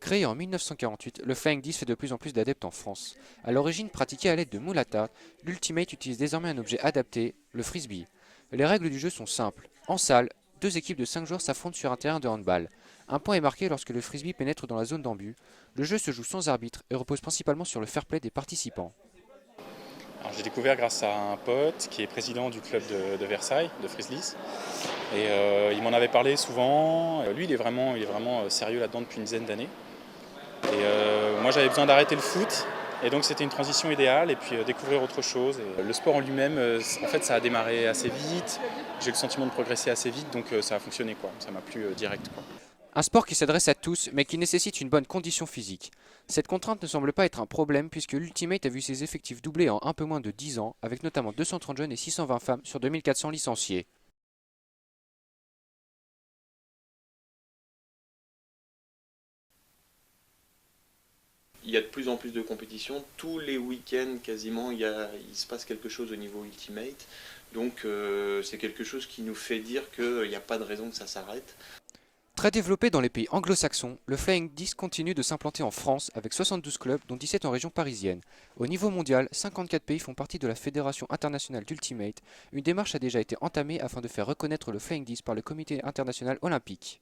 Créé en 1948, le Flying Disc fait de plus en plus d'adeptes en France. À l'origine pratiqué à l'aide de moules à tarte, l'Ultimate utilise désormais un objet adapté, le frisbee. Les règles du jeu sont simples. En salle, deux équipes de 5 joueurs s'affrontent sur un terrain de handball. Un point est marqué lorsque le frisbee pénètre dans la zone d'embut. Le jeu se joue sans arbitre et repose principalement sur le fair play des participants. Alors, j'ai découvert grâce à un pote qui est président du club de Versailles, de Frislis. Et il m'en avait parlé souvent. Lui, il est vraiment sérieux là-dedans depuis une dizaine d'années. Et moi, j'avais besoin d'arrêter le foot. Et donc, c'était une transition idéale. Et puis, découvrir autre chose. Et, le sport en lui-même, en fait, ça a démarré assez vite. J'ai eu le sentiment de progresser assez vite. Donc, ça a fonctionné, quoi. Ça m'a plu direct, quoi. Un sport qui s'adresse à tous, mais qui nécessite une bonne condition physique. Cette contrainte ne semble pas être un problème puisque l'Ultimate a vu ses effectifs doubler en un peu moins de 10 ans, avec notamment 230 jeunes et 620 femmes sur 2400 licenciés. Il y a de plus en plus de compétitions. Tous les week-ends, quasiment, il se passe quelque chose au niveau Ultimate. Donc, c'est quelque chose qui nous fait dire qu'il n'y a pas de raison que ça s'arrête. Très développé dans les pays anglo-saxons, le Flying Disc continue de s'implanter en France avec 72 clubs, dont 17 en région parisienne. Au niveau mondial, 54 pays font partie de la Fédération internationale d'Ultimate. Une démarche a déjà été entamée afin de faire reconnaître le Flying Disc par le Comité international olympique.